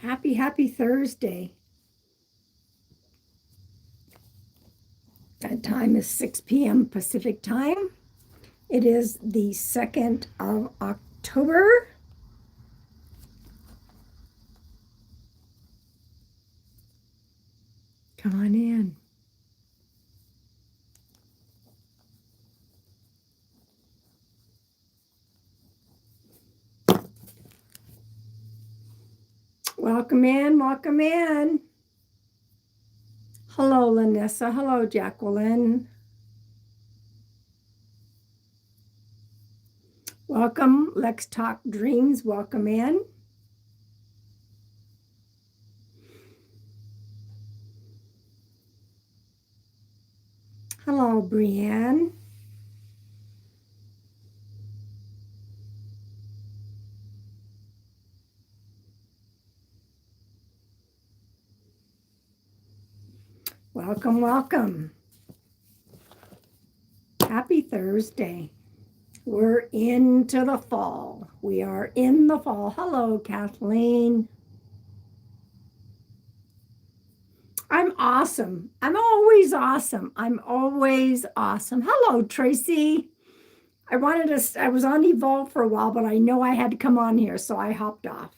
Happy Thursday. That time is 6 p.m. Pacific time. It is the 2nd of October. Come on in. Welcome in, welcome in. Hello, Lanessa. Hello, Jacqueline. Welcome, Let's Talk Dreams. Welcome in. Hello, Brienne. Welcome, welcome. Happy Thursday. We're into the fall. We are in the fall. Hello, Kathleen. I'm awesome. I'm always awesome. I'm always awesome. Hello, Tracy. I was on Evolve for a while, but I know I had to come on here, so I hopped off.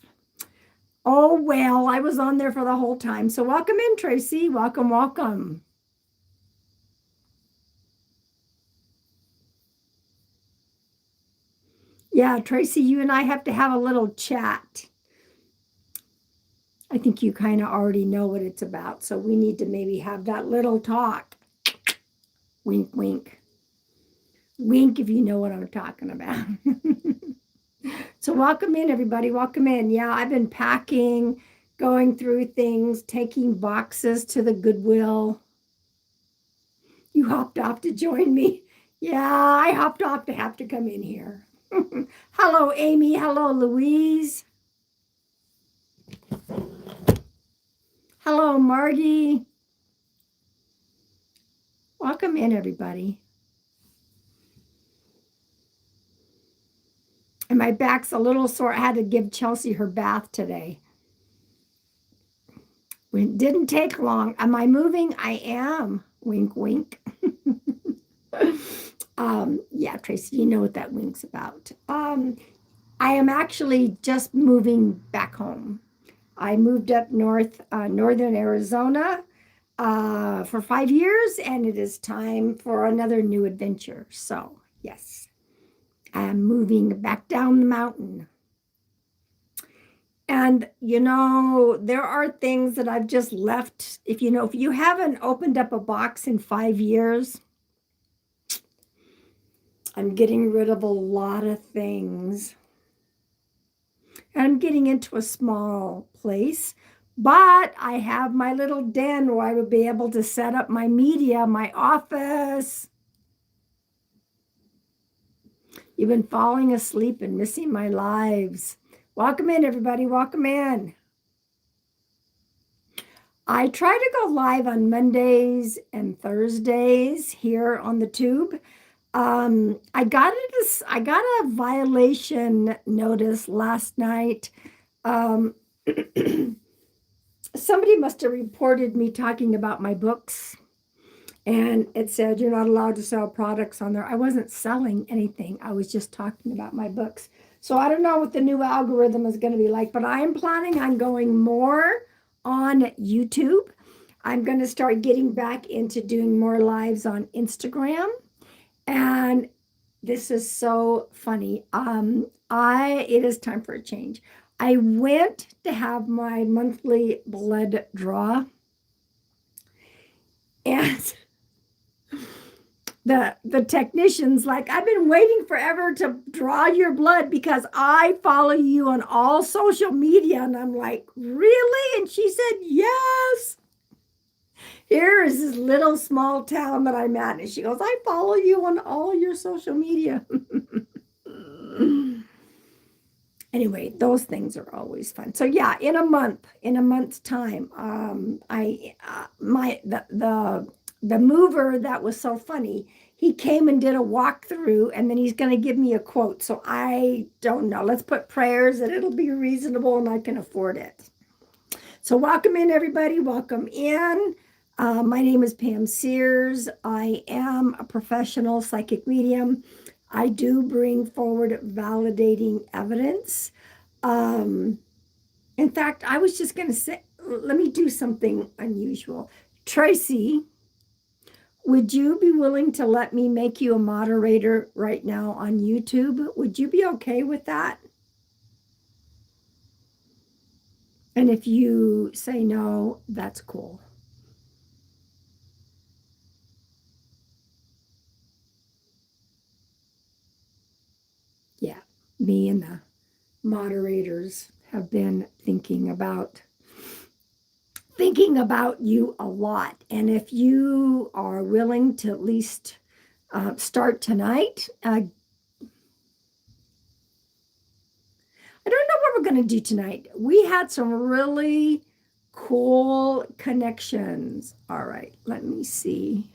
Oh, well, I was on there for the whole time. So welcome in, Tracy. Welcome, welcome. Yeah, Tracy, you and I have to have a little chat. I think you kind of already know what it's about. So we need to maybe have that little talk. Wink, wink. Wink if you know what I'm talking about. So welcome in, everybody. Welcome in. Yeah, I've been packing, going through things, taking boxes to the Goodwill. You hopped off to join me. Yeah, I hopped off to have to come in here. Hello, Amy. Hello, Louise. Hello, Margie. Welcome in, everybody. And my back's a little sore. I had to give Chelsea her bath today. It didn't take long. Am I moving? I am. Wink, wink. Yeah, Tracy, you know what that wink's about. I am actually just moving back home. I moved up northern Arizona for 5 years, and it is time for another new adventure. So, yes, I'm moving back down the mountain. And, there are things that I've just left. If you haven't opened up a box in 5 years, I'm getting rid of a lot of things. And I'm getting into a small place, but I have my little den where I would be able to set up my media, my office. You've been falling asleep and missing my lives. Welcome in, everybody. Welcome in. I try to go live on Mondays and Thursdays here on the tube. I got a violation notice last night. Somebody must have reported me talking about my books, and it said you're not allowed to sell products on there. I wasn't selling anything. I was just talking about my books. So I don't know what the new algorithm is going to be like, but I am planning on going more on YouTube. I'm going to start getting back into doing more lives on Instagram. And this is so funny. It is time for a change. I went to have my monthly blood draw, and the technician's like, I've been waiting forever to draw your blood because I follow you on all social media. And I'm like, really? And she said, yes. Here is this little small town that I'm at. And she goes, I follow you on all your social media. Anyway, those things are always fun. So yeah, in a month's time, the mover that was so funny, he came and did a walkthrough, and then he's going to give me a quote. So I don't know. Let's put prayers that it'll be reasonable and I can afford it. So welcome in, everybody. Welcome in. My name is Pam Sears. I am a professional psychic medium. I do bring forward validating evidence. In fact, I was just going to say, let me do something unusual. Tracy, would you be willing to let me make you a moderator right now on YouTube? Would you be okay with that? And if you say no, that's cool. Yeah, me and the moderators have been thinking about you a lot. And if you are willing to at least start tonight, I don't know what we're going to do tonight. We had some really cool connections. All right, let me see.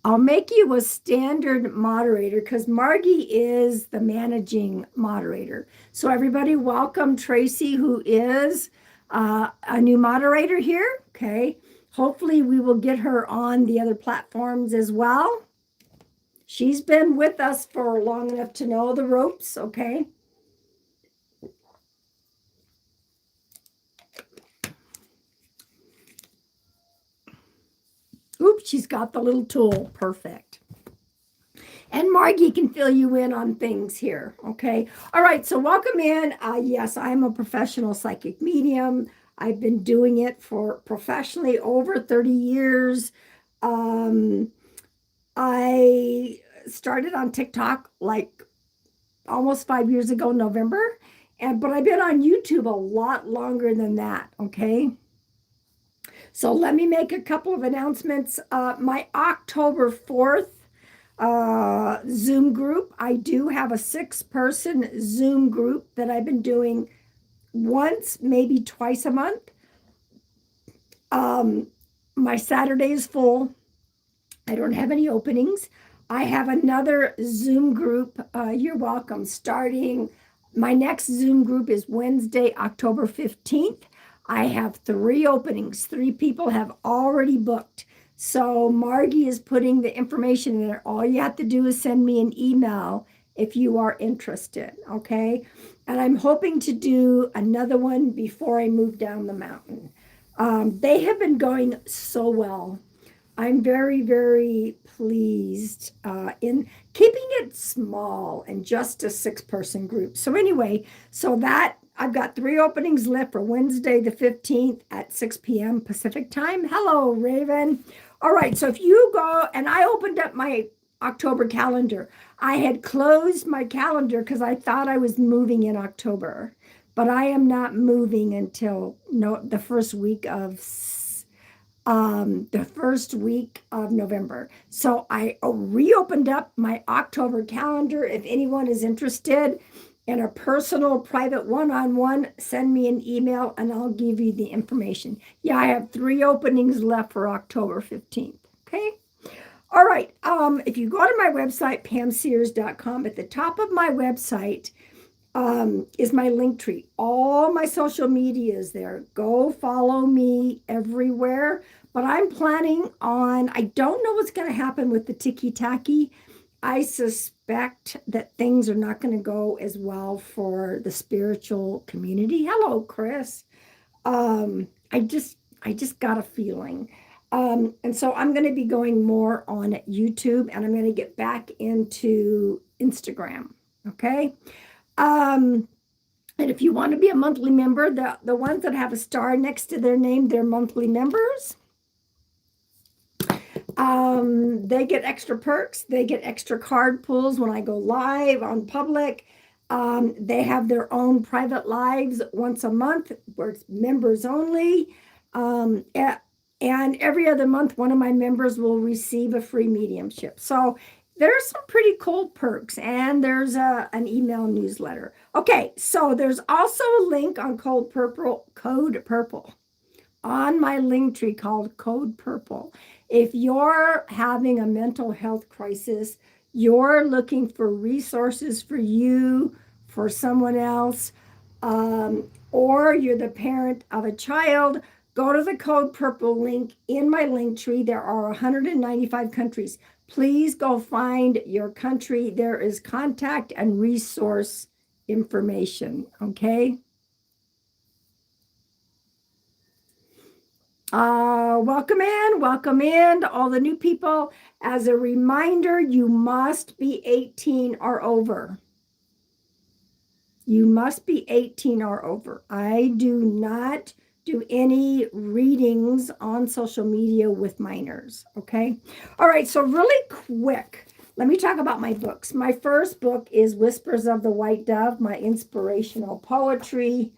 I'll make you a standard moderator because Margie is the managing moderator. So everybody welcome Tracy, who is a new moderator here. Okay. Hopefully we will get her on the other platforms as well. She's been with us for long enough to know the ropes. Okay. Oops, she's got the little tool. Perfect. And Margie can fill you in on things here. Okay. All right. So welcome in. Yes, I'm a professional psychic medium. I've been doing it for professionally over 30 years. I started on TikTok like almost 5 years ago, November. But I've been on YouTube a lot longer than that. Okay. So let me make a couple of announcements. My October 4th Zoom group. I do have a 6-person Zoom group that I've been doing once, maybe twice a month. My Saturday is full. I don't have any openings. I have another Zoom group. You're welcome. Starting my next Zoom group is Wednesday, October 15th. I have 3 openings. 3 people have already booked. So Margie is putting the information in there. All you have to do is send me an email if you are interested, okay? And I'm hoping to do another one before I move down the mountain. They have been going so well. I'm very, very pleased in keeping it small and just a 6-person group. So anyway, so that I've got 3 openings left for Wednesday the 15th at 6 p.m. Pacific time. Hello, Raven. All right, so if you go, and I opened up my October calendar. I had closed my calendar because I thought I was moving in October, but I am not moving until the first week of November. So I reopened up my October calendar. If anyone is interested in a personal private one-on-one, send me an email and I'll give you the information. Yeah, I have 3 openings left for October 15th. Okay. All right. If you go to my website, pamsears.com, at the top of my website is my link tree. All my social media is there. Go follow me everywhere. But I'm planning on, I don't know what's going to happen with the tiki-taki. I suspect that things are not going to go as well for the spiritual community. Hello, Chris. I just got a feeling. And so I'm going to be going more on YouTube, and I'm going to get back into Instagram. Okay. And if you want to be a monthly member, the ones that have a star next to their name, they're monthly members. They get extra perks. They get extra card pulls when I go live on public. They have their own private lives once a month where it's members only. And every other month, one of my members will receive a free mediumship. So there's some pretty cool perks, and there's an email newsletter. Okay, so there's also a link on Code Purple, on my link tree called Code Purple. If you're having a mental health crisis, you're looking for resources for you, for someone else, or you're the parent of a child, go to the Code Purple link in my link tree. There are 195 countries. Please go find your country. There is contact and resource information, okay? Welcome in to all the new people. As a reminder, you must be 18 or over. You must be 18 or over. I do not do any readings on social media with minors, okay? All right, so really quick, let me talk about my books. My first book is Whispers of the White Dove, my inspirational poetry.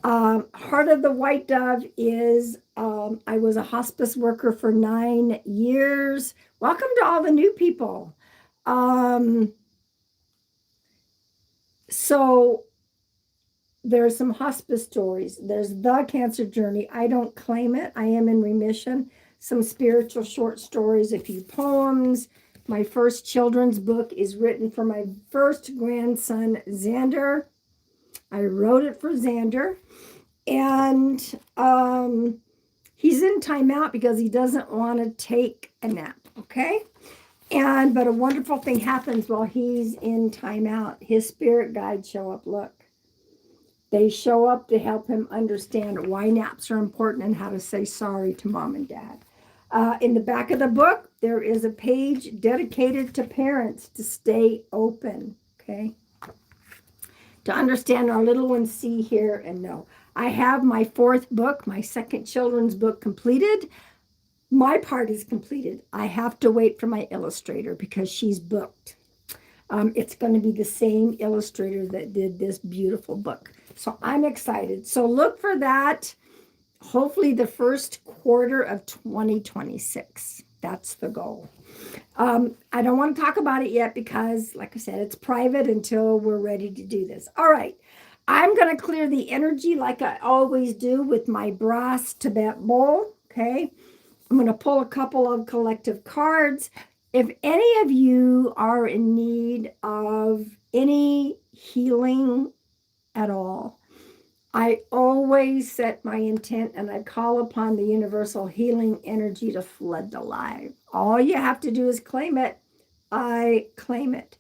Heart of the White Dove is, I was a hospice worker for 9 years. Welcome to all the new people. So there's some hospice stories. There's The Cancer Journey. I don't claim it. I am in remission. Some spiritual short stories, a few poems. My first children's book is written for my first grandson, Xander. I wrote it for Xander. And he's in timeout because he doesn't want to take a nap, okay? But a wonderful thing happens while he's in timeout. His spirit guides show up. Look. They show up to help him understand why naps are important and how to say sorry to mom and dad. In the back of the book, there is a page dedicated to parents to stay open, okay? To understand our little ones see, hear, and know. I have my fourth book, my second children's book completed. My part is completed. I have to wait for my illustrator because she's booked. It's going to be the same illustrator that did this beautiful book. So I'm excited. So look for that, hopefully the first quarter of 2026. That's the goal. I don't want to talk about it yet because, like I said, it's private until we're ready to do this. All right. I'm going to clear the energy like I always do with my brass Tibet bowl. Okay. I'm going to pull a couple of collective cards. If any of you are in need of any healing at all, I always set my intent and I call upon the universal healing energy to flood the live. All you have to do is claim it. I claim it.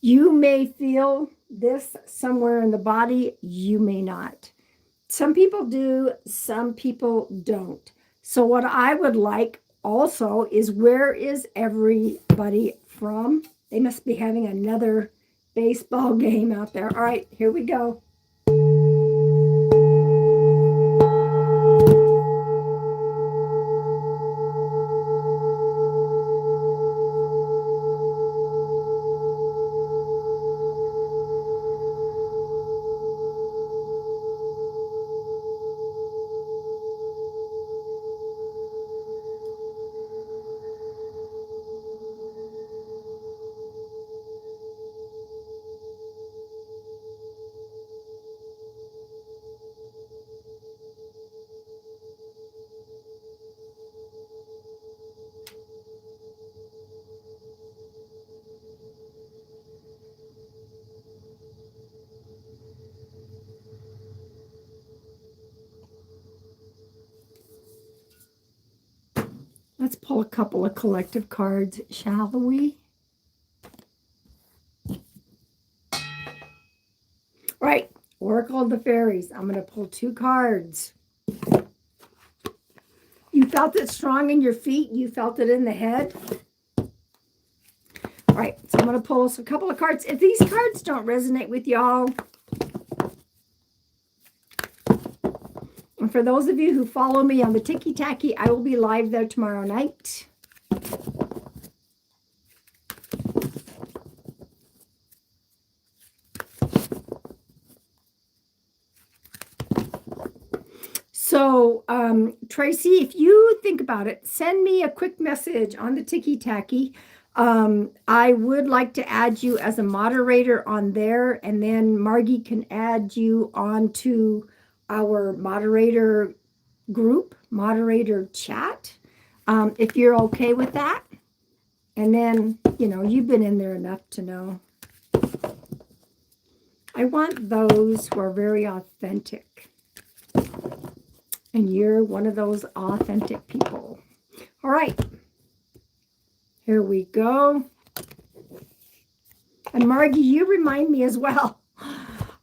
You may feel this somewhere in the body. You may not. Some people do, some people don't. So what I would like also is, where is everybody from? They must be having another baseball game out there. All right, here we go. Let's pull a couple of collective cards, shall we? All right, Oracle of the Fairies. I'm going to pull 2 cards. You felt it strong in your feet. You felt it in the head. All right, so I'm going to pull a couple of cards. If these cards don't resonate with y'all, and for those of you who follow me on the Tiki Tacky, I will be live there tomorrow night. So, Tracy, if you think about it, send me a quick message on the Tiki Tacky. I would like to add you as a moderator on there, and then Margie can add you onto our moderator group, moderator chat, if you're okay with that. And then, you've been in there enough to know. I want those who are very authentic. And you're one of those authentic people. All right. Here we go. And Margie, you remind me as well.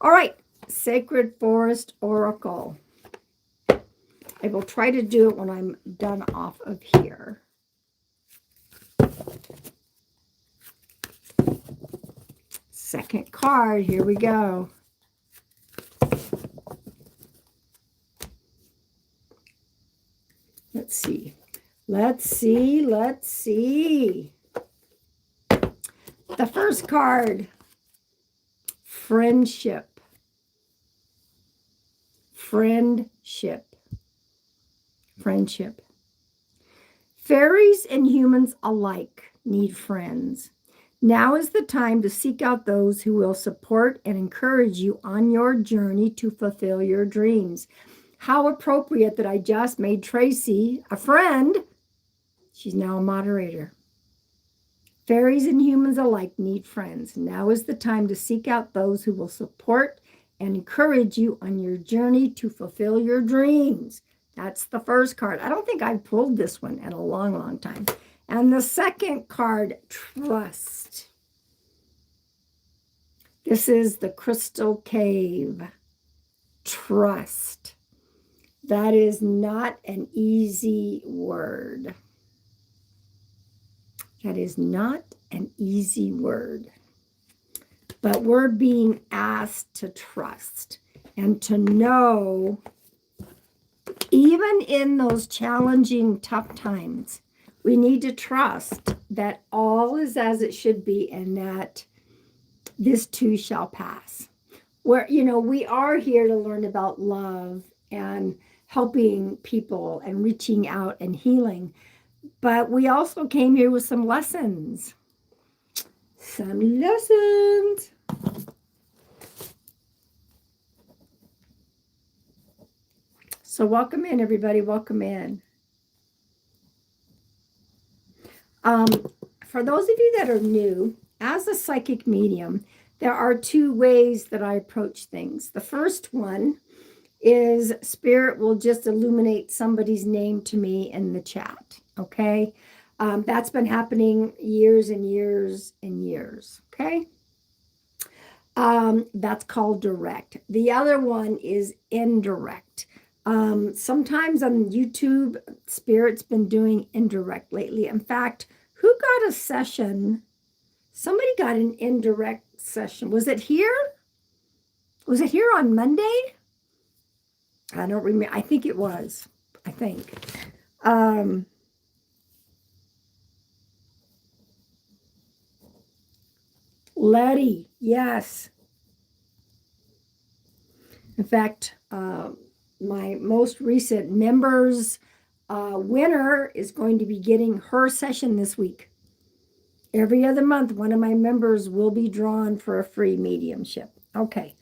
All right. Sacred Forest Oracle. I will try to do it when I'm done off of here. Second card. Here we go. Let's see. Let's see. Let's see. The first card. Friendship. Friendship. Friendship. Fairies and humans alike need friends. Now is the time to seek out those who will support and encourage you on your journey to fulfill your dreams. How appropriate that I just made Tracy a friend. She's now a moderator. Fairies and humans alike need friends. Now is the time to seek out those who will support and encourage you on your journey to fulfill your dreams. That's the first card. I don't think I've pulled this one in a long, long time. And the second card, Trust. This is the Crystal Cave. Trust. That is not an easy word. That is not an easy word. But we're being asked to trust and to know, even in those challenging, tough times, we need to trust that all is as it should be and that this too shall pass. We are here to learn about love and helping people and reaching out and healing. But we also came here with some lessons. Some lessons. So welcome in, everybody. Welcome in. For those of you that are new, as a psychic medium, there are two ways that I approach things. The first one is Spirit will just illuminate somebody's name to me in the chat, okay? That's been happening years and years and years, okay? That's called direct. The other one is indirect. Sometimes on YouTube, Spirit's been doing indirect lately. In fact, who got a session? Somebody got an indirect session. Was it here? Was it here on Monday? I don't remember. I think it was. I think. Letty, yes. In fact, my most recent members winner is going to be getting her session this week. Every other month, one of my members will be drawn for a free mediumship. Okay,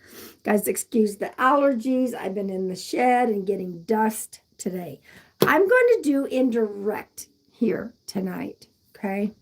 guys, excuse the allergies. I've been in the shed and getting dust today. I'm going to do indirect here tonight, okay?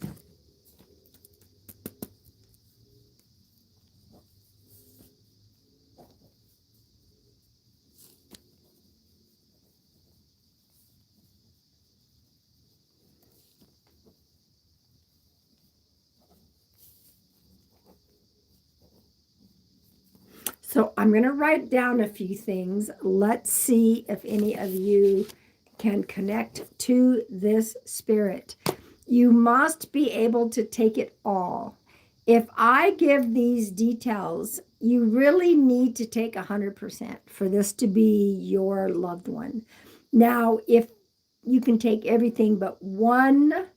So I'm going to write down a few things. Let's see if any of you can connect to this spirit. You must be able to take it all. If I give these details, you really need to take 100% for this to be your loved one. Now, if you can take everything but one,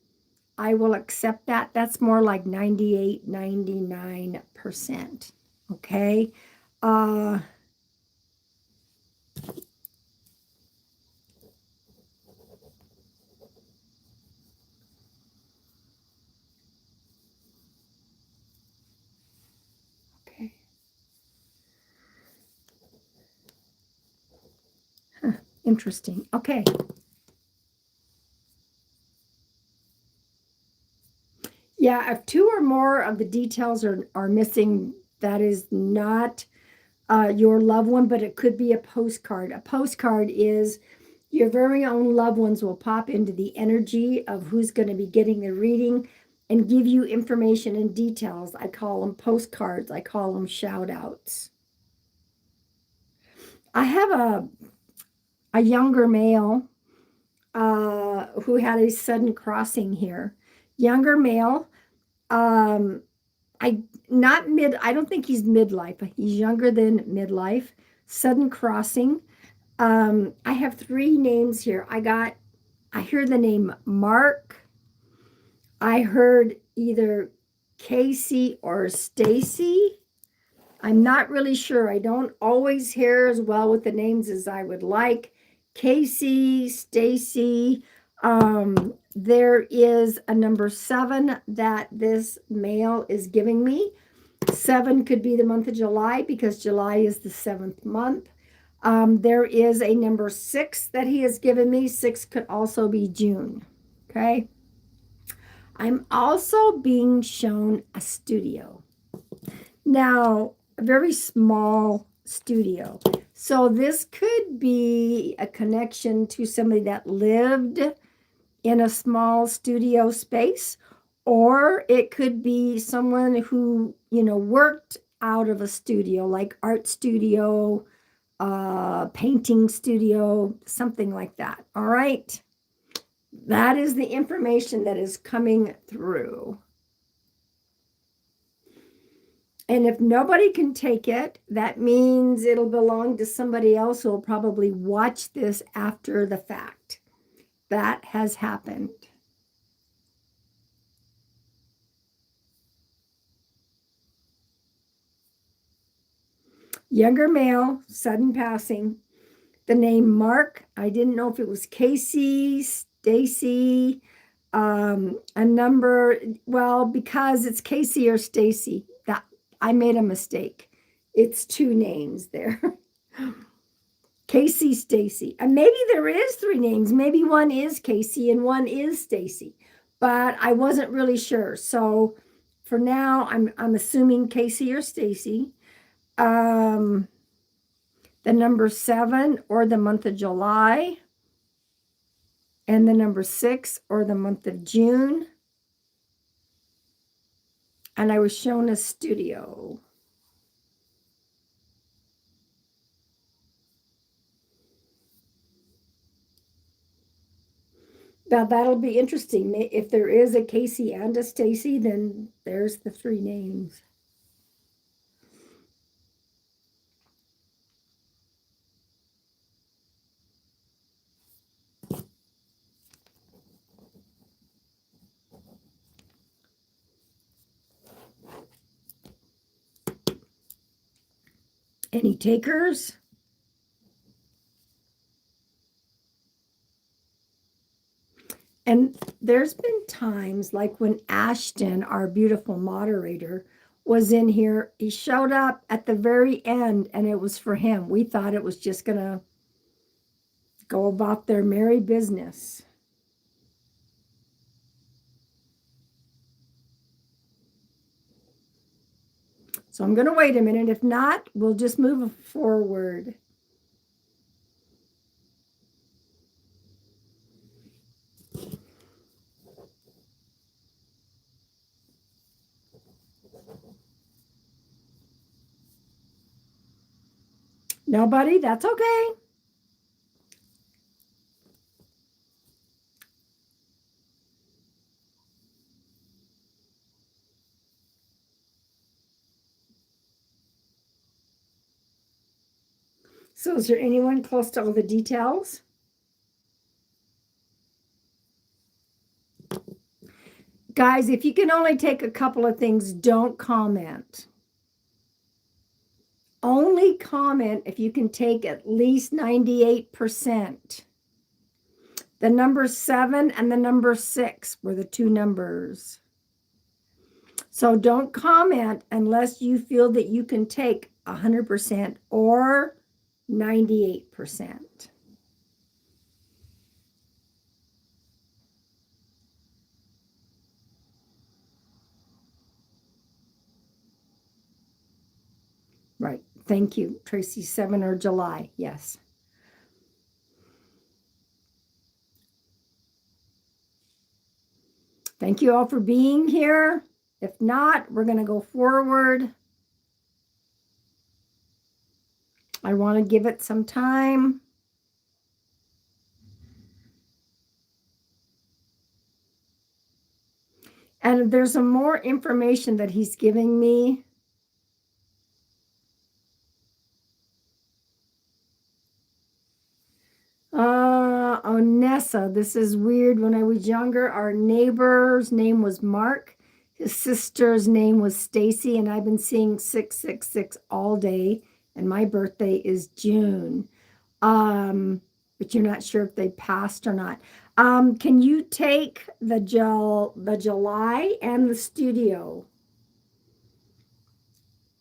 I will accept that. That's more like 98, 99%. Okay. Okay. Huh, interesting. Okay. Yeah, if two or more of the details are missing, that is not your loved one, but it could be a postcard. A postcard is your very own loved ones will pop into the energy of who's going to be getting the reading and give you information and details. I call them postcards. I call them shout outs. I have a younger male who had a sudden crossing here. Younger male, um, I don't think he's midlife. He's younger than midlife. Sudden crossing. I have three names here. I hear the name Mark. I heard either Casey or Stacy. I'm not really sure. I don't always hear as well with the names as I would like. Casey, Stacy. There is a number 7 that this male is giving me. 7 could be the month of July because July is the 7th month. There is a number 6 that he has given me. 6 could also be June. Okay. I'm also being shown a studio. Now, a very small studio. So this could be a connection to somebody that lived in a small studio space, or it could be someone who, worked out of a studio, like art studio, painting studio, something like that. All right. That is the information that is coming through. And if nobody can take it, that means it'll belong to somebody else who will probably watch this after the fact. That has happened. Younger male, sudden passing. The name Mark, I didn't know if it was Casey, Stacy, a number, well, because it's Casey or Stacy, that I made a mistake. It's 2 names there. Casey, Stacy. And maybe there is 3 names. Maybe one is Casey and one is Stacy. But I wasn't really sure. So for now, I'm assuming Casey or Stacy. The number 7 or the month of July. And the number 6 or the month of June. And I was shown a studio. Now that'll be interesting. If there is a Casey and a Stacy, then there's the 3 names. Any takers? And there's been times like when Ashton, our beautiful moderator, was in here, he showed up at the very end and it was for him. We thought it was just going to go about their merry business. So I'm going to wait a minute. If not, we'll just move forward. Nobody? That's okay. So is there anyone close to all the details? Guys, if you can only take a couple of things, don't comment. Only comment if you can take at least 98%. The number 7 and the number 6 were the 2 numbers. So don't comment unless you feel that you can take 100% or 98%. Right. Thank you, Tracy. 7 or July. Yes. Thank you all for being here. If not, we're going to go forward. I want to give it some time. And there's some more information that he's giving me. Onessa, this is weird. When I was younger, our neighbor's name was Mark. His sister's name was Stacy, and I've been seeing 666 all day, and my birthday is June. But you're not sure if they passed or not. Can you take the July and the studio?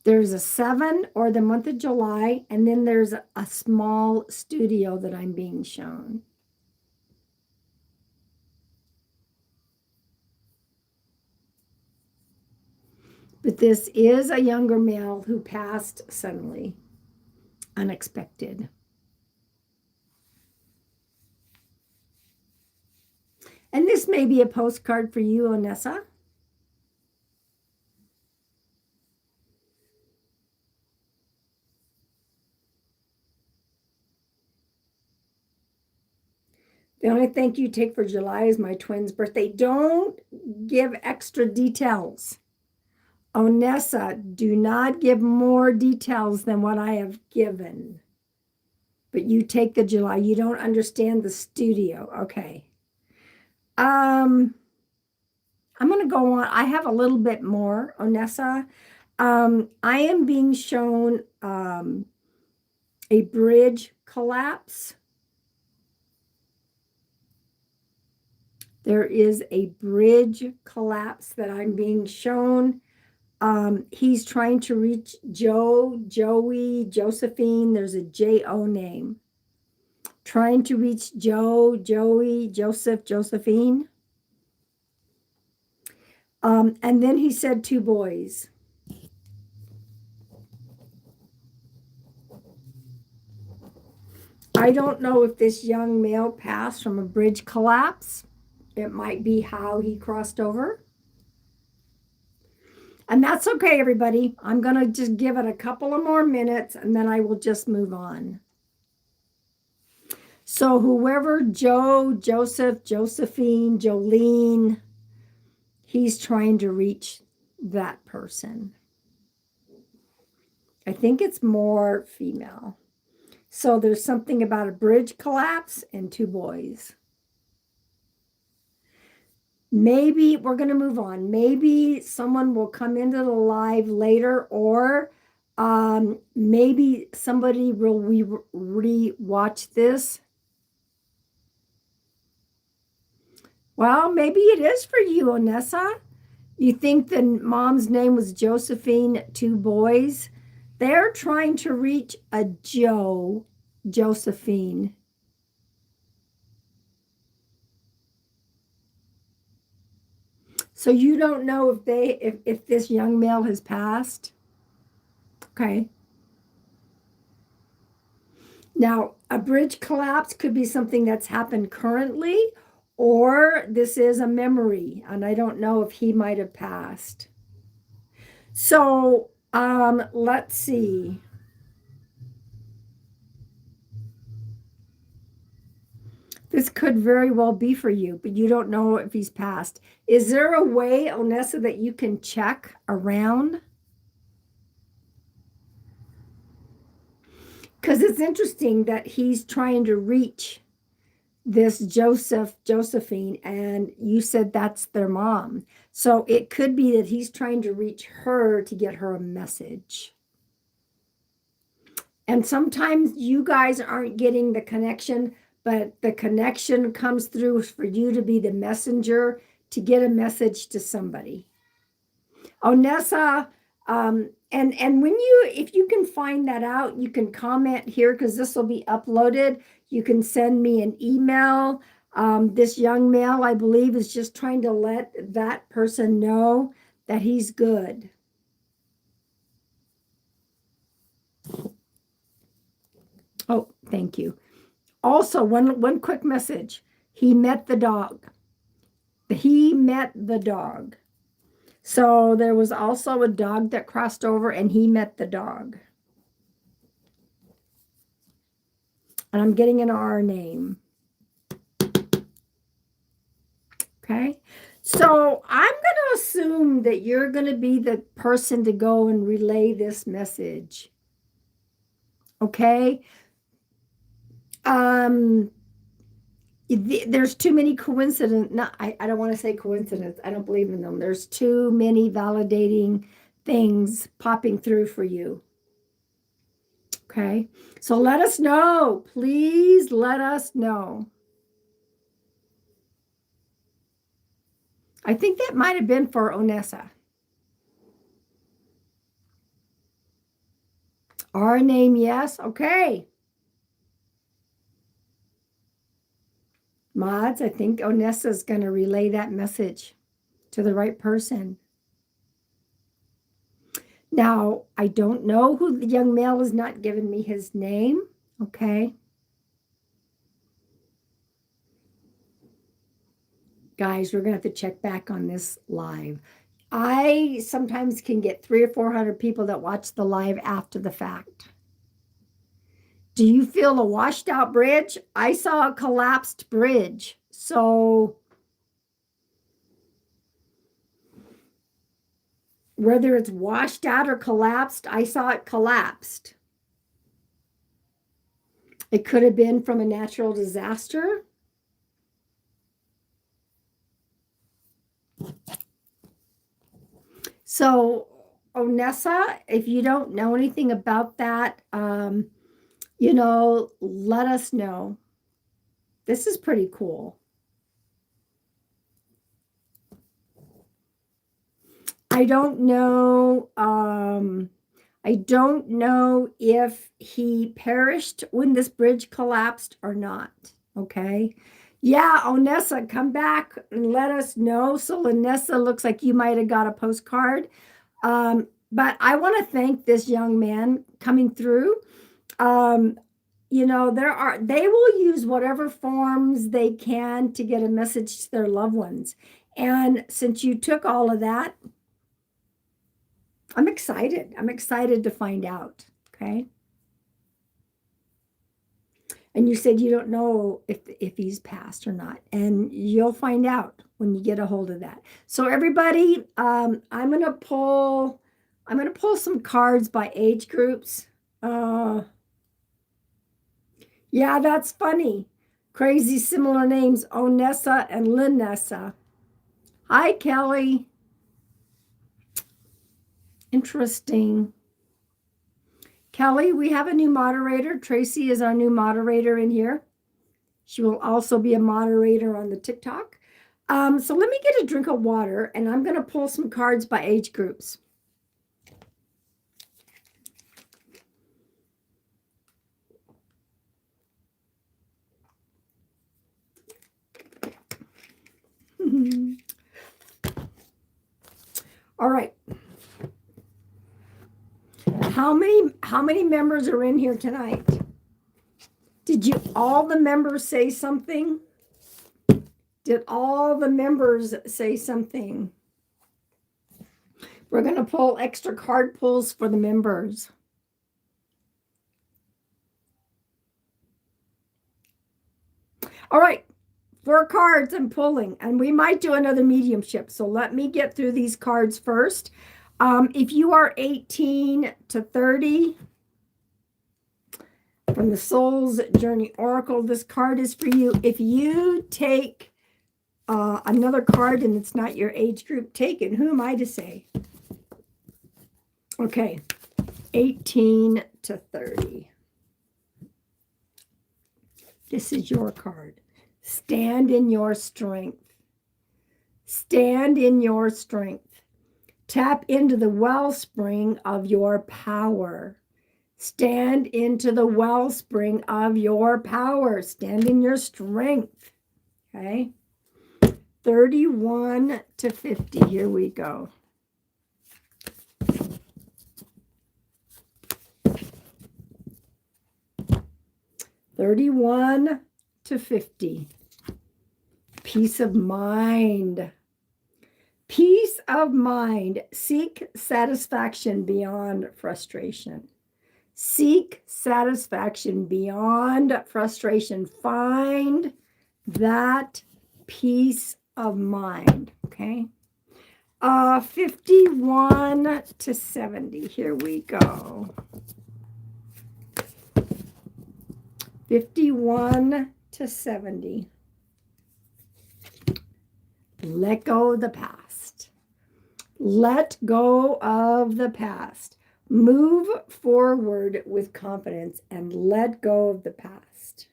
There's a 7 or the month of July, and then there's a small studio that I'm being shown. But this is a younger male who passed suddenly, unexpected. And this may be a postcard for you, Onessa. The only thank you take for July is my twin's birthday. Don't give extra details. Onessa, do not give more details than what I have given. But you take the July. You don't understand the studio. Okay. I'm going to go on. I have a little bit more, Onessa. I am being shown a bridge collapse. There is a bridge collapse that I'm being shown. He's trying to reach Joe, Joey, Josephine. There's a J-O name. Trying to reach Joe, Joey, Joseph, Josephine. And then he said 2 boys. I don't know if this young male passed from a bridge collapse. It might be how he crossed over. And that's okay, everybody. I'm going to just give it a couple of more minutes, and then I will just move on. So whoever Joe, Joseph, Josephine, Jolene, he's trying to reach that person. I think it's more female. So there's something about a bridge collapse and 2 boys. Maybe we're going to move on. Maybe someone will come into the live later, or maybe somebody will re-watch this. Well, maybe it is for you, Onessa. You think the mom's name was Josephine, 2 boys? They're trying to reach a Joe, Josephine. So you don't know if this young male has passed? Okay. Now, a bridge collapse could be something that's happened currently, or this is a memory, and I don't know if he might have passed. So, let's see. This could very well be for you, but you don't know if he's passed. Is there a way, Onessa, that you can check around? Because it's interesting that he's trying to reach this Josephine, and you said that's their mom. So it could be that he's trying to reach her to get her a message. And sometimes you guys aren't getting the connection, but the connection comes through for you to be the messenger to get a message to somebody. Onessa, and when if you can find that out, you can comment here, because this will be uploaded. You can send me an email. This young male, I believe, is just trying to let that person know that he's good. Oh, thank you. Also, one quick message. He met the dog. He met the dog. So there was also a dog that crossed over and he met the dog. And I'm getting an R name. Okay. So I'm going to assume that you're going to be the person to go and relay this message. Okay. There's too many coincidence. I don't want to say coincidence. I don't believe in them. There's too many validating things popping through for you. Okay. So let us know. Please let us know. I think that might have been for Onessa. Our name, yes. Okay. Mods, I think Onessa is going to relay that message to the right person. Now, I don't know who the young male has not given me his name. Okay. Guys, we're going to have to check back on this live. I sometimes can get 300 or 400 people that watch the live after the fact. Do you feel a washed out bridge? I saw a collapsed bridge. So whether it's washed out or collapsed, I saw it collapsed. It could have been from a natural disaster. So, Onessa, if you don't know anything about that, let us know. This is pretty cool. I don't know. I don't know if he perished when this bridge collapsed or not. Okay. Yeah, Onessa, come back and let us know. So, Lanessa, looks like you might have got a postcard. But I want to thank this young man coming through. They will use whatever forms they can to get a message to their loved ones. And since you took all of that, I'm excited. I'm excited to find out. Okay. And you said you don't know if he's passed or not. And you'll find out when you get a hold of that. So everybody, I'm gonna pull some cards by age groups. Yeah, that's funny. Crazy similar names, Onessa and Linessa. Hi, Kelly. Interesting. Kelly, we have a new moderator. Tracy is our new moderator in here. She will also be a moderator on the TikTok. So let me get a drink of water, and I'm going to pull some cards by age groups. All right. How many members are in here tonight? Did all the members say something? Did all the members say something? We're going to pull extra card pulls for the members. All right. 4 cards I'm pulling, and we might do another mediumship. So let me get through these cards first. If you are 18 to 30, from the Soul's Journey Oracle, this card is for you. If you take another card and it's not your age group, take it. Who am I to say? Okay, 18 to 30. This is your card. Stand in your strength. Stand in your strength. Tap into the wellspring of your power. Stand into the wellspring of your power. Stand in your strength. Okay. 31 to 50. Here we go. 31 to 50. Peace of mind. Peace of mind. Seek satisfaction beyond frustration. Seek satisfaction beyond frustration. Find that peace of mind. Okay. 51 to 70. Here we go. 51 to 70. Let go of the past. Let go of the past. Move forward with confidence and let go of the past.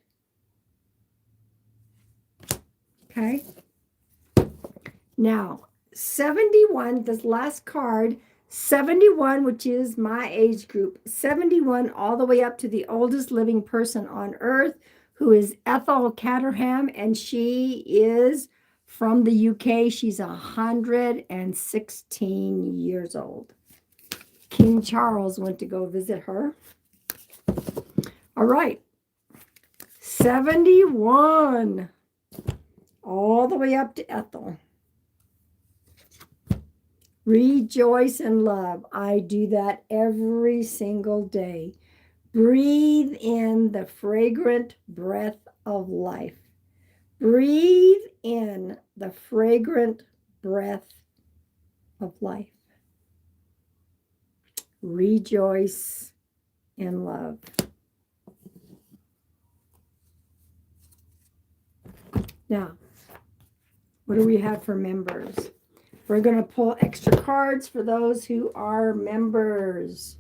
Okay. Now, 71, this last card, 71, which is my age group, 71 all the way up to the oldest living person on earth, who is Ethel Caterham, and she is from the UK. She's 116 years old. King Charles went to go visit her. All right. 71. All the way up to Ethel. Rejoice in love. I do that every single day. Breathe in the fragrant breath of life. Breathe in the fragrant breath of life. Rejoice in love. Now, what do we have for members? We're going to pull extra cards for those who are members.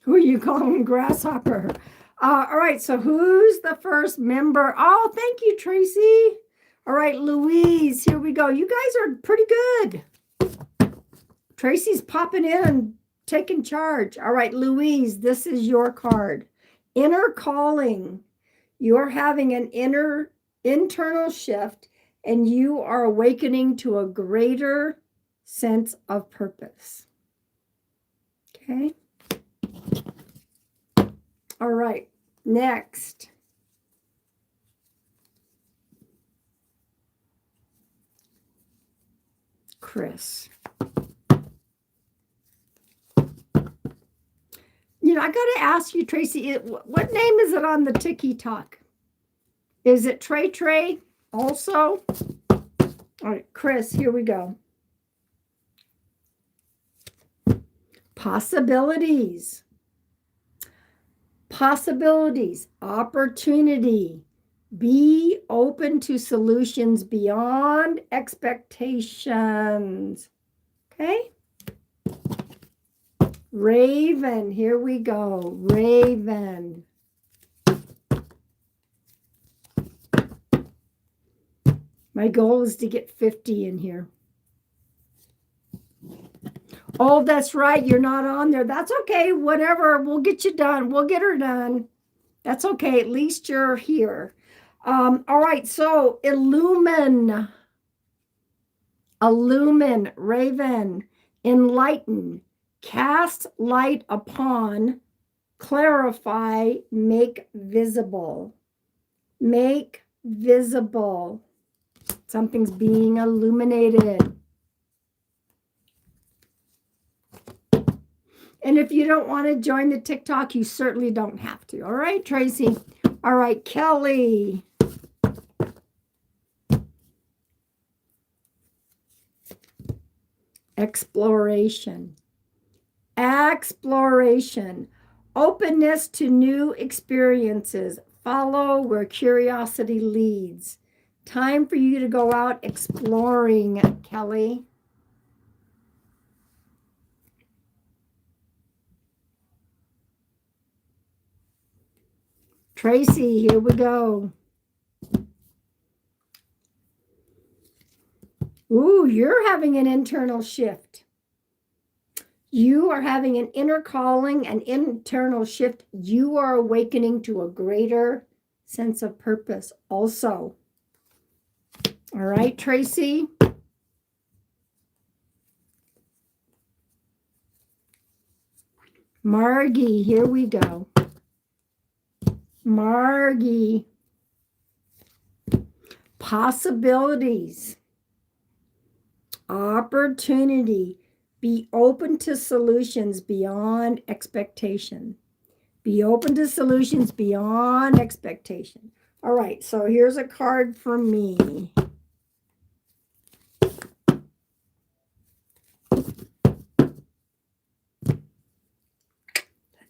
Who are you calling grasshopper? All right, so who's the first member? Oh, thank you, Tracy. All right, Louise, here we go. You guys are pretty good. Tracy's popping in and taking charge. All right, Louise, this is your card. Inner calling. You're having an internal shift, and you are awakening to a greater sense of purpose. Okay. All right, next. Chris. You know, I got to ask you, Tracy, what name is it on the TikTok? Is it Trey Trey also? All right, Chris, here we go. Possibilities. Possibilities, opportunity. Be open to solutions beyond expectations. Okay? Raven, here we go. Raven. My goal is to get 50 in here. Oh, that's right. You're not on there. That's okay. Whatever. We'll get you done. We'll get her done. That's okay. At least you're here. All right. So illumine, Raven, enlighten, cast light upon, clarify, make visible. Make visible. Something's being illuminated. And if you don't want to join the TikTok, you certainly don't have to. All right, Tracy. All right, Kelly. Exploration. Exploration. Openness to new experiences. Follow where curiosity leads. Time for you to go out exploring, Kelly. Tracy, here we go. Ooh, you're having an internal shift. You are having an inner calling, an internal shift. You are awakening to a greater sense of purpose also. All right, Tracy. Margie, here we go. Margie. Possibilities. Opportunity. Be open to solutions beyond expectation. Be open to solutions beyond expectation. All right, so here's a card for me. Let's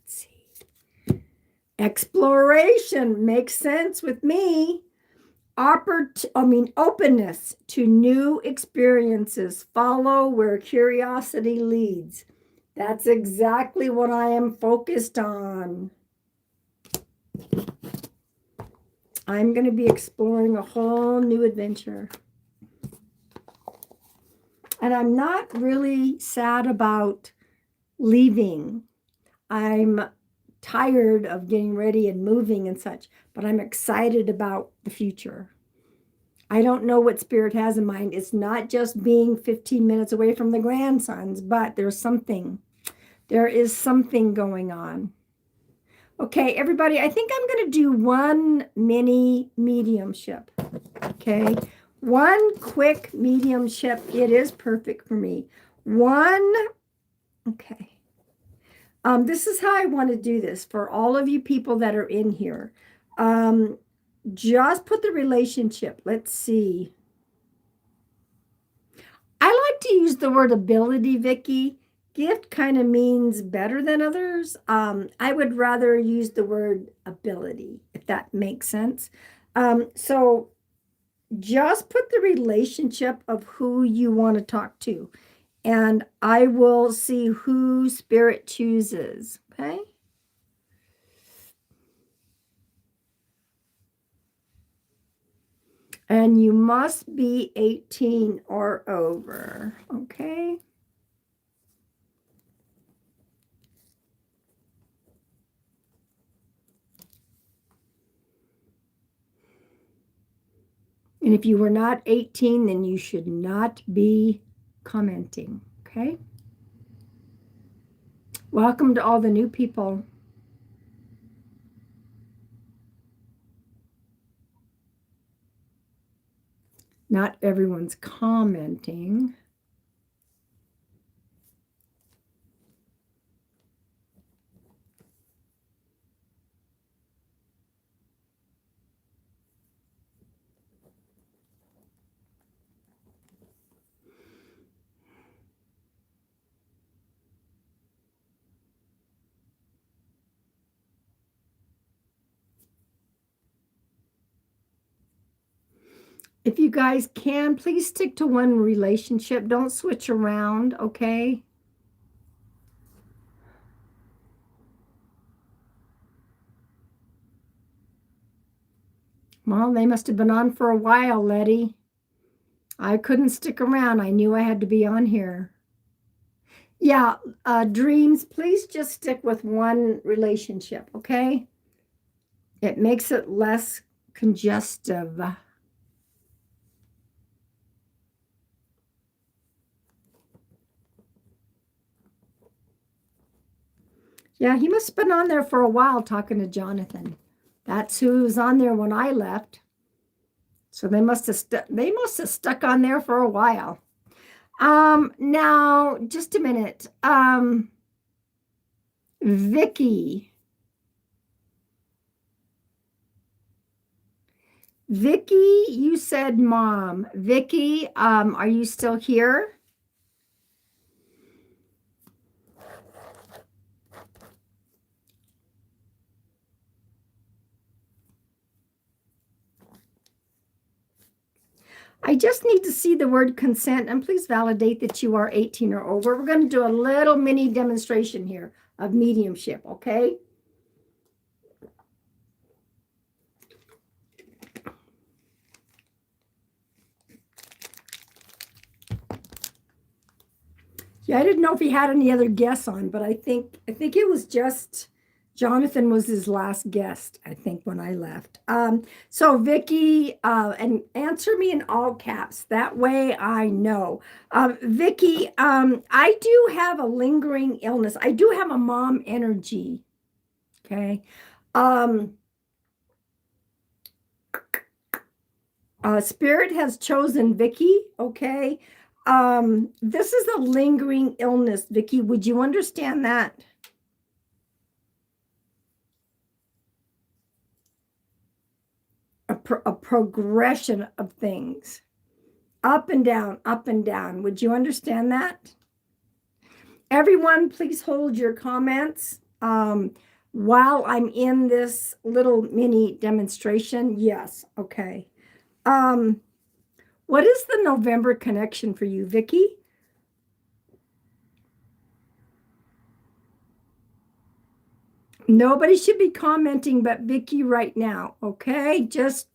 see. Exploration makes sense with me. Openness to new experiences. Follow where curiosity leads. That's exactly what I am focused on. I'm going to be exploring a whole new adventure. And I'm not really sad about leaving. I'm tired of getting ready and moving and such, but I'm excited about the future. I don't know what Spirit has in mind. It's not just being 15 minutes away from the grandsons, but there is something going on. Okay, everybody, I think I'm going to do one mini mediumship. Okay, one quick mediumship. It is perfect for me. Okay. This is how I want to do this for all of you people that are in here. Just put the relationship. Let's see. I like to use the word ability, Vicki. Gift kind of means better than others. I would rather use the word ability, if that makes sense. So just put the relationship of who you want to talk to, and I will see who Spirit chooses. Okay. And you must be 18 or over. Okay. And if you were not 18, then you should not be commenting. Okay. Welcome to all the new people. Not everyone's commenting. If you guys can, please stick to one relationship. Don't switch around, okay? Well, they must have been on for a while, Letty. I couldn't stick around. I knew I had to be on here. Yeah, dreams, please just stick with one relationship, okay? It makes it less congestive. Yeah, he must have been on there for a while talking to Jonathan. That's who was on there when I left. So they must have stuck on there for a while. Now just a minute. Vicky. Vicky, you said mom. Vicky, are you still here? I just need to see the word consent, and please validate that you are 18 or over. We're going to do a little mini demonstration here of mediumship, okay? Yeah, I didn't know if he had any other guests on, but I think it was just Jonathan was his last guest, I think, when I left. So Vicky, and answer me in all caps. That way I know. Vicky, I do have a lingering illness. I do have a mom energy. Okay. Um, Spirit has chosen Vicky. Okay. This is a lingering illness, Vicky. Would you understand that? A progression of things, up and down, up and down. Would you understand that? Everyone, please hold your comments while I'm in this little mini demonstration. Yes, okay. Um, what is the November connection for you, Vicky? Nobody should be commenting but Vicky right now, okay? Just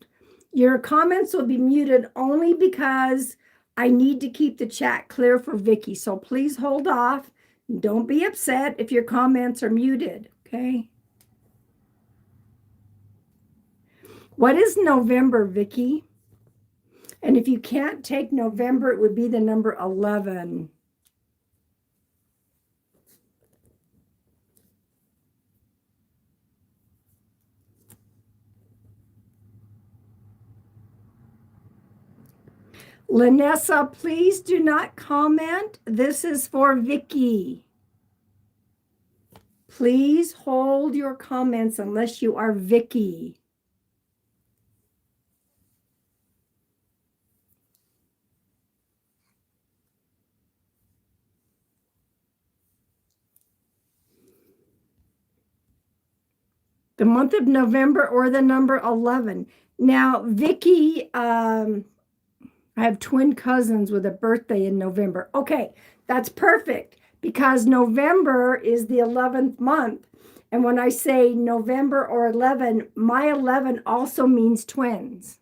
your comments will be muted only because I need to keep the chat clear for Vicky. So please hold off. Don't be upset if your comments are muted, okay? What is November, Vicky? And if you can't take November, it would be the number 11. Lanessa, please do not comment. This is for Vicky. Please hold your comments unless you are Vicky. The month of November or the number 11. Now, Vicky, I have twin cousins with a birthday in November. Okay, that's perfect because November is the 11th month. And when I say November or 11, my 11 also means twins.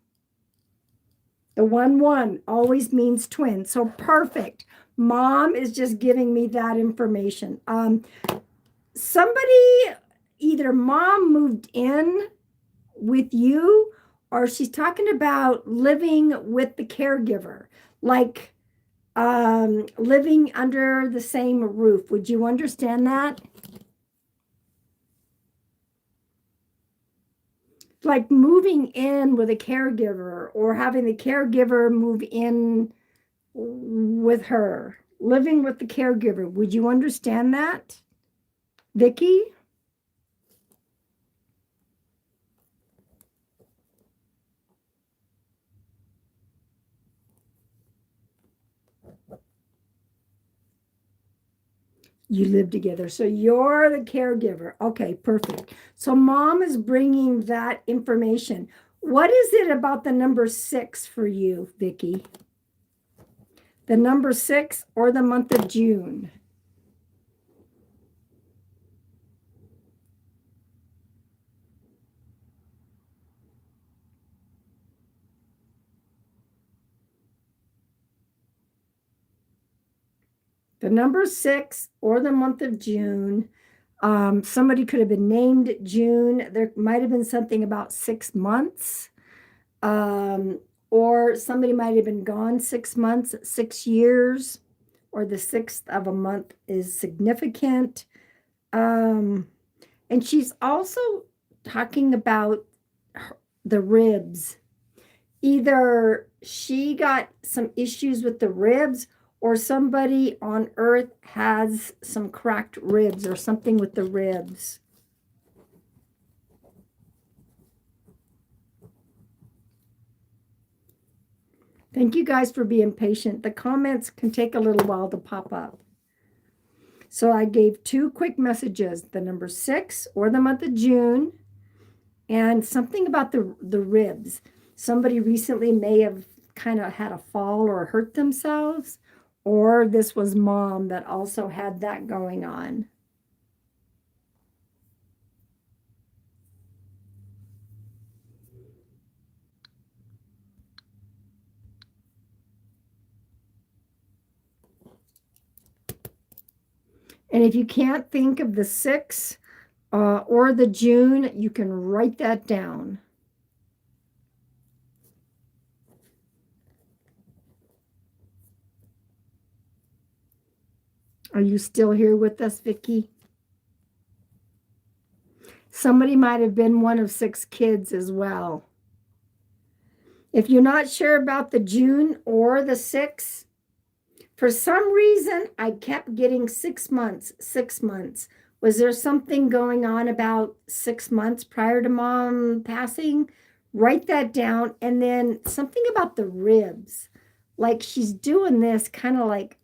The 1 1 always means twins. So perfect. Mom is just giving me that information. Somebody, either mom moved in with you or she's talking about living with the caregiver, like living under the same roof. Would you understand that? Like moving in with a caregiver or having the caregiver move in with her, living with the caregiver. Would you understand that, Vicky? You live together. So you're the caregiver. Okay, perfect. So mom is bringing that information. What is it about the number 6 for you, Vicky? The number 6 or the month of June? The number 6 or the month of June. Somebody could have been named June. There might have been something about 6 months. Or somebody might have been gone 6 months, 6 years, or the sixth of a month is significant. Um, and she's also talking about the ribs. Either she got some issues with the ribs, or somebody on earth has some cracked ribs or something with the ribs. Thank you guys for being patient. The comments can take a little while to pop up. So I gave 2 quick messages, the number 6 or the month of June, and something about the ribs. Somebody recently may have kind of had a fall or hurt themselves, or this was mom that also had that going on. And if you can't think of the 6 or the June, you can write that down. Are you still here with us, Vicki? Somebody might have been one of 6 kids as well. If you're not sure about the June or the 6, for some reason, I kept getting 6 months, 6 months. Was there something going on about 6 months prior to mom passing? Write that down. And then something about the ribs. Like she's doing this kind of like,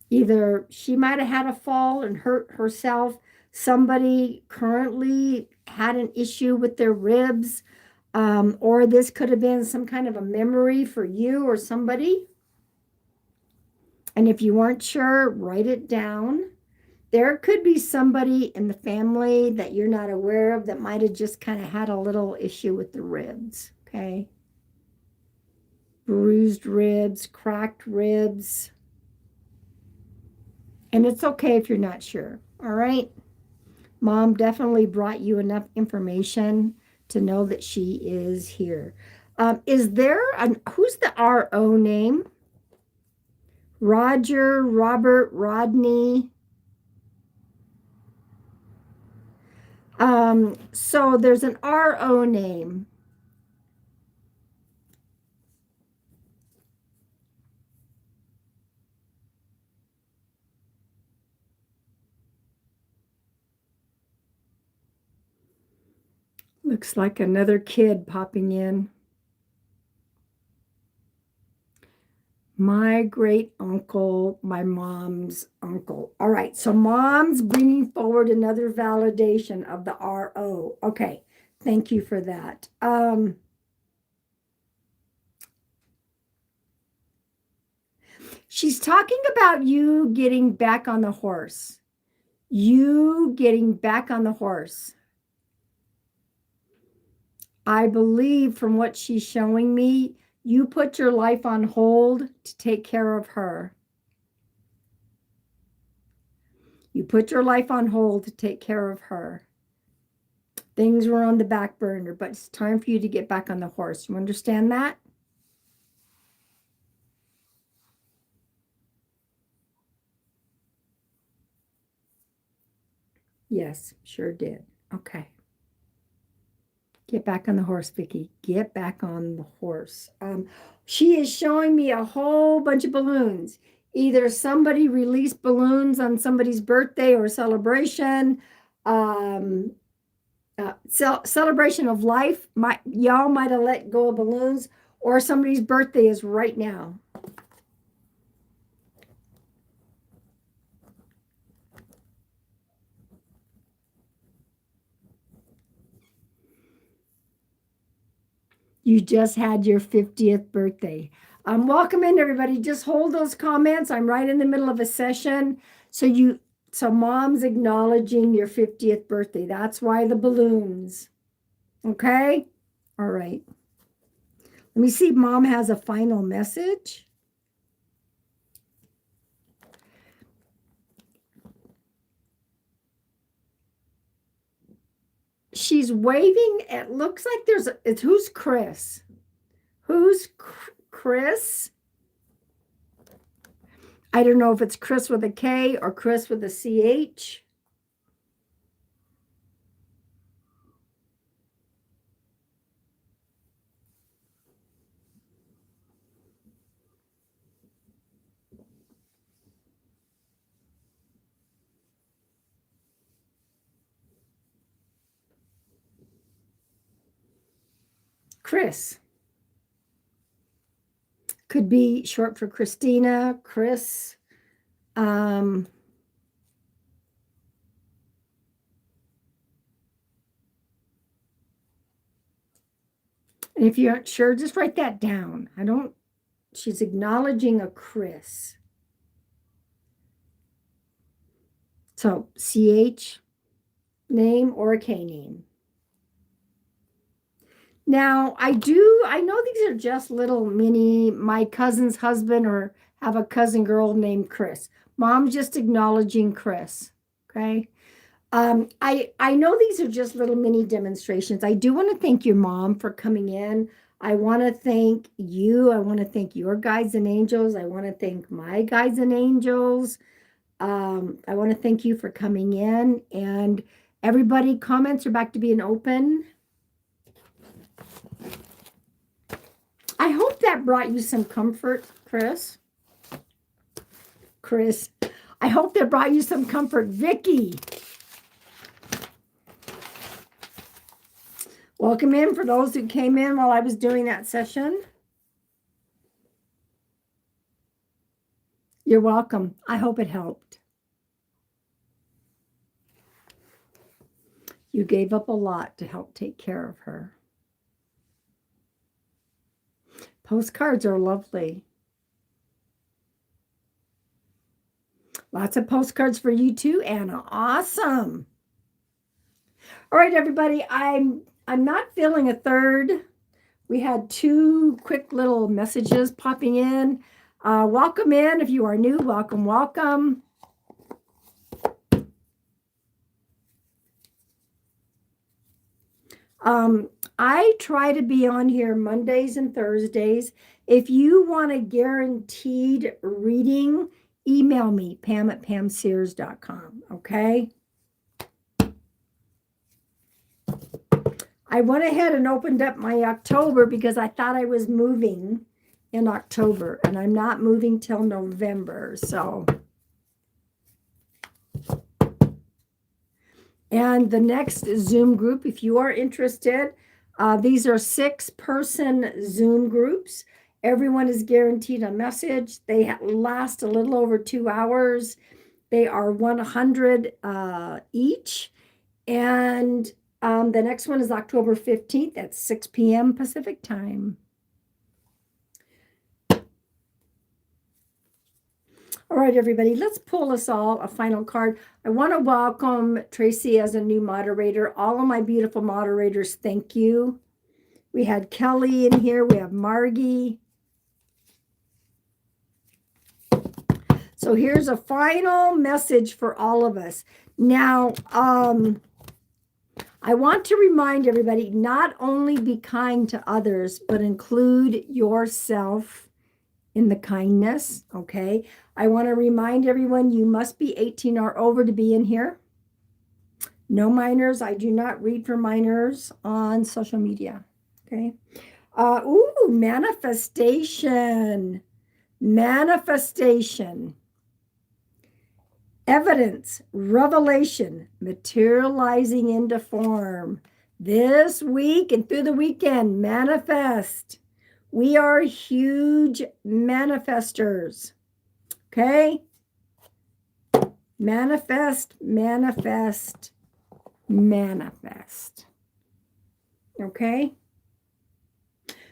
either she might have had a fall and hurt herself. Somebody currently had an issue with their ribs. Or this could have been some kind of a memory for you or somebody. And if you weren't sure, write it down. There could be somebody in the family that you're not aware of that might have just kind of had a little issue with the ribs. Okay. Bruised ribs, cracked ribs. And it's okay if you're not sure. All right. Mom definitely brought you enough information to know that she is here. Is there who's the RO name? Roger, Robert, Rodney. So there's an RO name. Looks like another kid popping in. My great uncle, my mom's uncle. All right, so mom's bringing forward another validation of the RO. Okay, thank you for that. She's talking about you getting back on the horse. You getting back on the horse. I believe from what she's showing me, you put your life on hold to take care of her. You put your life on hold to take care of her. Things were on the back burner, but it's time for you to get back on the horse. You understand that? Yes, sure did. Okay. Get back on the horse, Vicki. Get back on the horse. She is showing me a whole bunch of balloons. Either somebody released balloons on somebody's birthday or celebration. Celebration of life. Y'all might have let go of balloons, or somebody's birthday is right now. You just had your 50th birthday. Welcome in, everybody. Just hold those comments. I'm right in the middle of a session. So mom's acknowledging your 50th birthday. That's why the balloons. Okay? All right. Let me see if mom has a final message. She's waving. It looks like who's Chris? Who's Chris? I don't know if it's Chris with a K or Chris with a CH. Chris. Could be short for Christina, Chris. And if you aren't sure, just write that down. She's acknowledging a Chris. So CH name or a K name. Now, I know these are just little mini, my cousin's husband, or have a cousin girl named Chris. Mom's just acknowledging Chris. Okay. I know these are just little mini demonstrations. I do want to thank your mom for coming in. I want to thank you. I want to thank your guides and angels. I want to thank my guides and angels. I want to thank you for coming in. And everybody, comments are back to being open. I hope that brought you some comfort, Chris. I hope that brought you some comfort, Vicky. Welcome in for those who came in while I was doing that session. You're welcome. I hope it helped. You gave up a lot to help take care of her. Postcards are lovely. Lots of postcards for you too, Anna. Awesome. All right, everybody. I'm not feeling a third. We had 2 quick little messages popping in. Welcome in. If you are new, welcome, welcome. I try to be on here Mondays and Thursdays. If you want a guaranteed reading, email me, pam@pamsears.com, okay? I went ahead and opened up my October because I thought I was moving in October, and I'm not moving till November, so. And the next Zoom group, if you are interested, these are 6-person Zoom groups. Everyone is guaranteed a message. They last a little over 2 hours. They are 100 each. And the next one is October 15th at 6 p.m. Pacific time. All right, everybody, let's pull us all a final card. I want to welcome Tracy as a new moderator. All of my beautiful moderators, thank you. We had Kelly in here. We have Margie. So here's a final message for all of us. Now, I want to remind everybody, not only be kind to others, but include yourself in the kindness, okay? I want to remind everyone you must be 18 or over to be in here. No minors. I do not read for minors on social media, okay? Manifestation. Manifestation. Evidence, revelation, materializing into form. This week and through the weekend, manifest. We are huge manifestors. Okay? Manifest, manifest, manifest. Okay?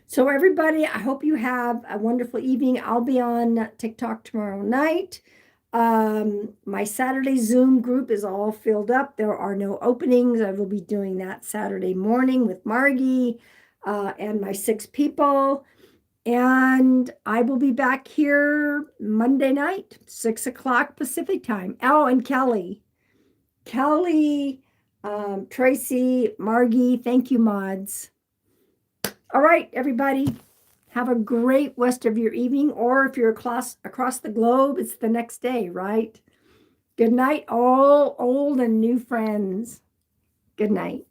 So everybody, I hope you have a wonderful evening. I'll be on TikTok tomorrow night. My Saturday Zoom group is all filled up. There are no openings. I will be doing that Saturday morning with Margie and my 6 people. And I will be back here Monday night, 6 o'clock Pacific time. Oh, and Kelly, Tracy, Margie, thank you, mods. All right, everybody, have a great rest of your evening. Or if you're across the globe, it's the next day, right? Good night, all old and new friends. Good night.